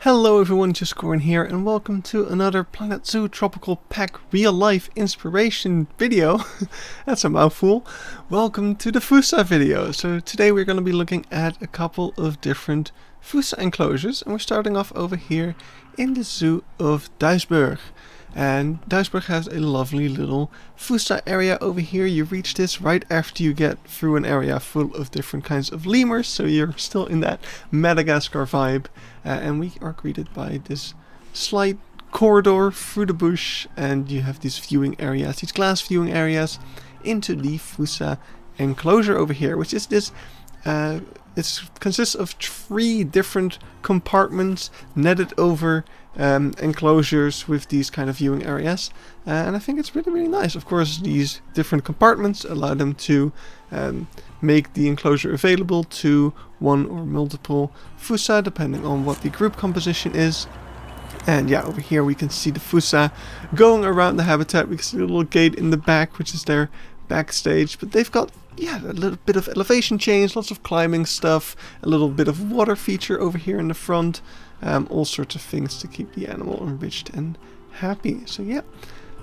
Hello everyone, just Corin here, and welcome to another Planet Zoo Tropical Pack real life inspiration video. That's a mouthful. Welcome to the Fossa video. So today we're going to be looking at a couple of different Fossa enclosures, and we're starting off over here in the Zoo of Duisburg. And Duisburg has a lovely little Fossa area over here. You reach this right after you get through an area full of different kinds of lemurs, so you're still in that Madagascar vibe. And we are greeted by this slight corridor through the bush, and you have these viewing areas, these glass viewing areas, into the Fossa enclosure over here, which is this it consists of 3 different compartments netted over enclosures with these kind of viewing areas, and I think it's really nice. Of course, these different compartments allow them to make the enclosure available to one or multiple Fossa, depending on what the group composition is. And yeah, over here we can see the Fossa going around the habitat. We can see a little gate in the back, which is their backstage, but they've got a little bit of elevation change, lots of climbing stuff, a little bit of water feature over here in the front, all sorts of things to keep the animal enriched and happy. So yeah,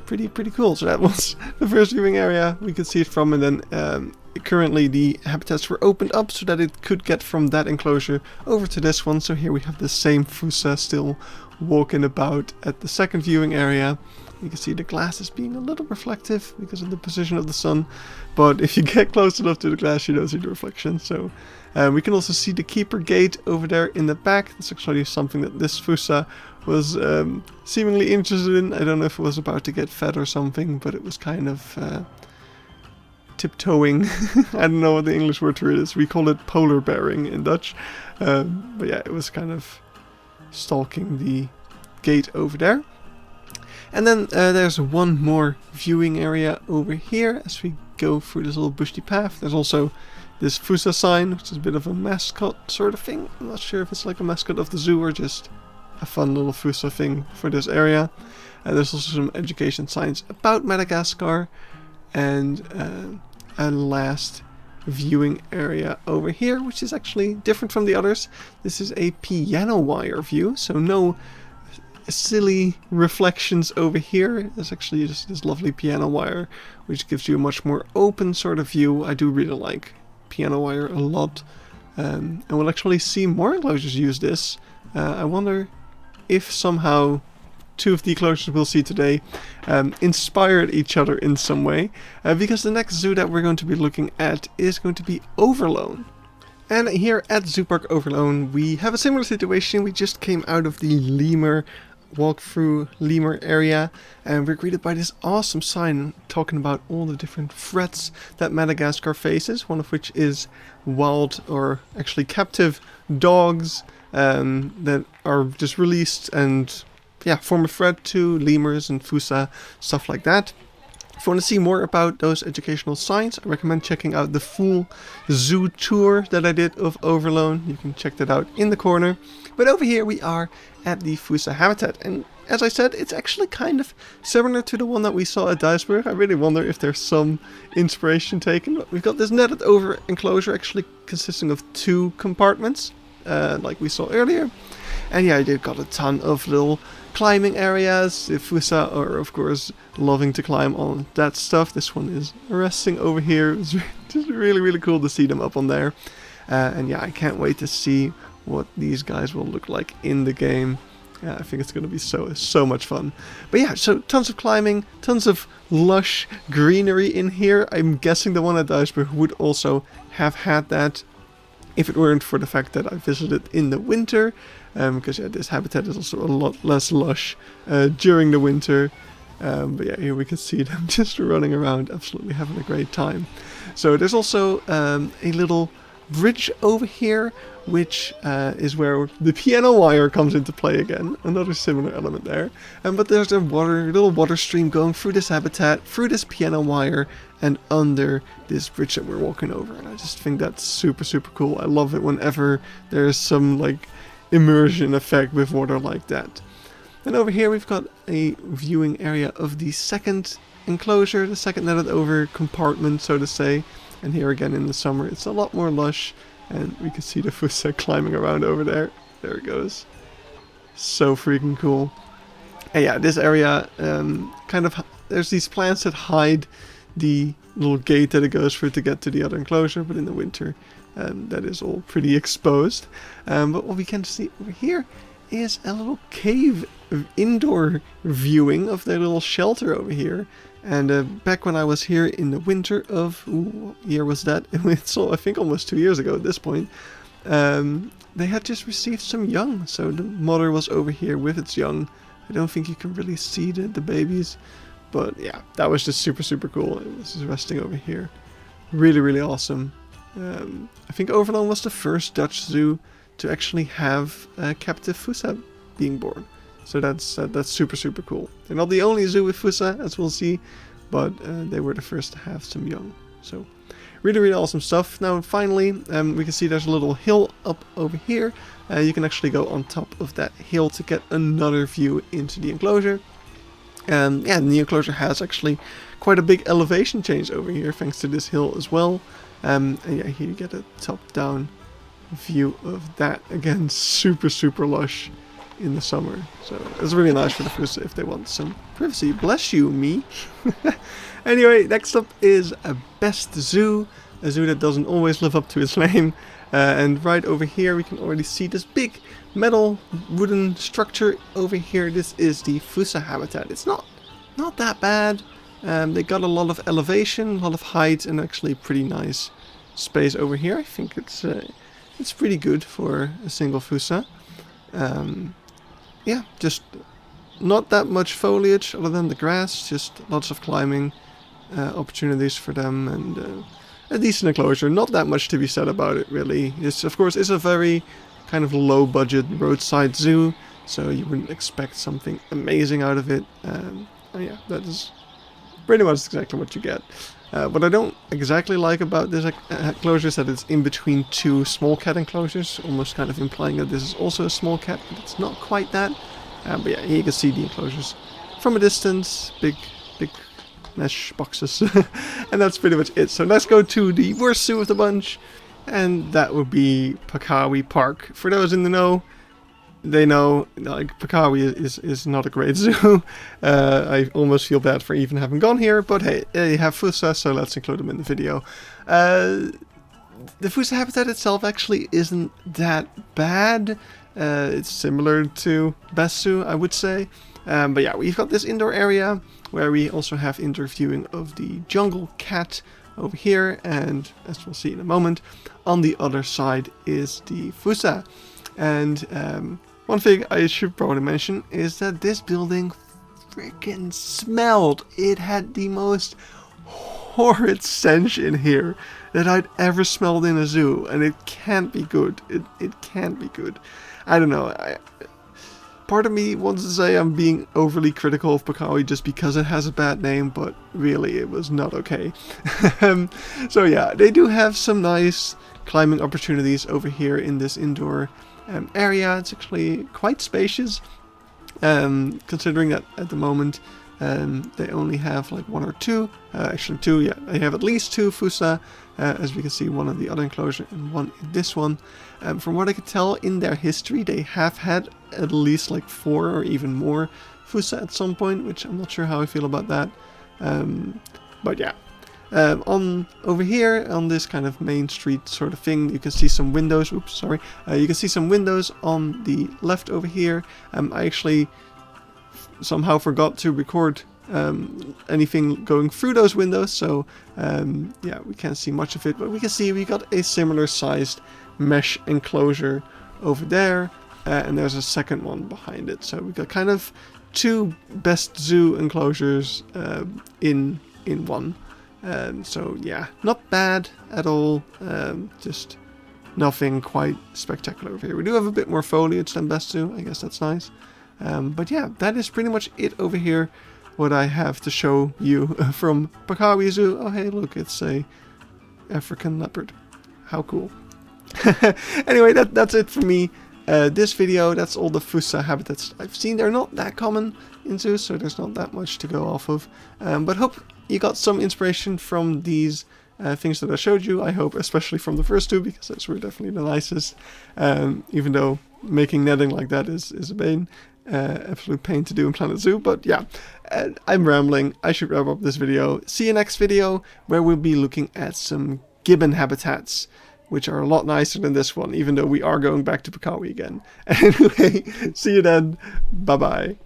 pretty cool. So that was the first viewing area we could see it from, and then currently the habitats were opened up so that it could get from that enclosure over to this one. So here we have the same Fossa still walking about at the second viewing area. You can see the glass is being a little reflective because of the position of the sun, but if you get close enough to the glass you don't see the reflection. So we can also see the keeper gate over there in the back. That's actually something that this Fossa was seemingly interested in. I don't know if it was about to get fed or something, but it was kind of tiptoeing. I don't know what the English word for it is. We call it polar bearing in Dutch. But yeah, it was kind of stalking the gate over there. And then there's one more viewing area over here as we go through this little bushy path. There's also this Fossa sign, which is a bit of a mascot sort of thing. I'm not sure if it's like a mascot of the zoo or just a fun little Fossa thing for this area. And there's also some education signs about Madagascar. And a last viewing area over here, which is actually different from the others. This is a piano wire view, so no silly reflections over here. There's actually just this lovely piano wire, which gives you a much more open sort of view. I do really like piano wire a lot, and we'll actually see more enclosures use this. I wonder if somehow 2 of the enclosures we'll see today inspired each other in some way, because the next zoo that we're going to be looking at is going to be Overloon. And here at Zooparc Overloon we have a similar situation. We just came out of the lemur walk-through lemur area, and we're greeted by this awesome sign talking about all the different threats that Madagascar faces, one of which is wild, or actually captive, dogs that are just released and form a threat to lemurs and Fossa, stuff like that. If you want to see more about those educational signs, I recommend checking out the full zoo tour that I did of Overloon. You can check that out in the corner. But over here we are at the Fossa habitat, and as I said, it's actually kind of similar to the one that we saw at Duisburg. I really wonder if there's some inspiration taken. We've got this netted over enclosure actually consisting of 2 compartments, like we saw earlier. And yeah, they've got a ton of little climbing areas. The Fossa are of course loving to climb on that stuff. This one is resting over here. It's just really cool to see them up on there. And yeah, I can't wait to see what these guys will look like in the game. I think it's going to be so much fun. But yeah, so tons of climbing, tons of lush greenery in here. I'm guessing the one at Duisburg would also have had that if it weren't for the fact that I visited in the winter. Because yeah, this habitat is also a lot less lush during the winter. But yeah, here we can see them just running around, absolutely having a great time. So there's also a little bridge over here, which is where the piano wire comes into play again. Another similar element there. But there's a little water stream going through this habitat, through this piano wire, and under this bridge that we're walking over. And I just think that's super cool. I love it whenever there's some like immersion effect with water like that. And over here we've got a viewing area of the second enclosure, the second netted over compartment, so to say. And here again in the summer it's a lot more lush, and we can see the Fossa climbing around over there. There it goes. So freaking cool. And yeah, this area there's these plants that hide the little gate that it goes through to get to the other enclosure, but in the winter that is all pretty exposed. But what we can see over here is a little cave indoor viewing of their little shelter over here. And back when I was here in the winter of, what year was that? It's I think almost 2 years ago at this point. They had just received some young, so the mother was over here with its young. I don't think you can really see the babies, but yeah, that was just super cool. It was just resting over here. Really, really awesome. I think Overloon was the first Dutch zoo to actually have a captive Fossa being born. So that's super cool. They're not the only zoo with Fossa, as we'll see, but they were the first to have some young. So really awesome stuff. Now finally, we can see there's a little hill up over here. You can actually go on top of that hill to get another view into the enclosure. And yeah, the enclosure has actually quite a big elevation change over here thanks to this hill as well. And yeah, here you get a top-down view of that. Again, super lush in the summer. So it's really nice for the Fossa if they want some privacy. Bless you, me. Anyway, next up is a BestZoo, a zoo that doesn't always live up to its name. And right over here we can already see this big metal wooden structure over here. This is the Fossa habitat. It's not that bad. They got a lot of elevation, a lot of height, and actually pretty nice space over here. I think it's pretty good for a single Fossa. Yeah, just not that much foliage other than the grass, just lots of climbing opportunities for them, and a decent enclosure. Not that much to be said about it, really. It's, of course, is a very kind of low budget roadside zoo, so you wouldn't expect something amazing out of it. Yeah, that is pretty much exactly what you get. What I don't exactly like about this enclosure is that it's in between two small cat enclosures, almost kind of implying that this is also a small cat, but it's not quite that. But yeah, here you can see the enclosures from a distance, big mesh boxes, and that's pretty much it. So let's go to the worst zoo of the bunch, and that would be Pakawi Park. For those in the know, they know, like, Pakawi is not a great zoo. I almost feel bad for even having gone here, but hey, they have Fossa, so let's include them in the video. The Fossa habitat itself actually isn't that bad. It's similar to BestZoo, I would say. But yeah, we've got this indoor area where we also have indoor viewing of the jungle cat over here, and as we'll see in a moment, on the other side is the Fossa. And one thing I should probably mention is that this building freaking smelled. It had the most horrid stench in here that I'd ever smelled in a zoo, and it can't be good. It can't be good. I don't know. Part of me wants to say I'm being overly critical of Pakawi just because it has a bad name, but really it was not okay. So yeah, they do have some nice climbing opportunities over here in this indoor area. It's actually quite spacious, considering that at the moment they only have like one or two, actually two, yeah, they have at least two Fossa, as we can see, one in the other enclosure and one in this one. From what I could tell in their history, they have had at least like 4 or even more Fossa at some point, which I'm not sure how I feel about that. But yeah. Over here on this kind of main street sort of thing, you can see some windows. Oops, sorry. You can see some windows on the left over here. I actually somehow forgot to record anything going through those windows, so yeah, we can't see much of it, but we can see we got a similar sized mesh enclosure over there, and there's a second one behind it. So we got kind of two BestZoo enclosures in one. So yeah, not bad at all, just nothing quite spectacular over here. We do have a bit more foliage than BestZoo, I guess that's nice. But yeah, that is pretty much it over here, what I have to show you from Pakawi Zoo. Oh hey, look, it's a African leopard. How cool. Anyway, that's it for me. This video, that's all the Fossa habitats I've seen. They're not that common in zoos, so there's not that much to go off of. But hope you got some inspiration from these things that I showed you. I hope especially from the first two, because those were definitely the nicest. Even though making netting like that is a pain. Absolute pain to do in Planet Zoo, but yeah, I'm rambling. I should wrap up this video. See you next video, where we'll be looking at some gibbon habitats, which are a lot nicer than this one, even though we are going back to Pakawi again. Anyway, see you then. Bye bye.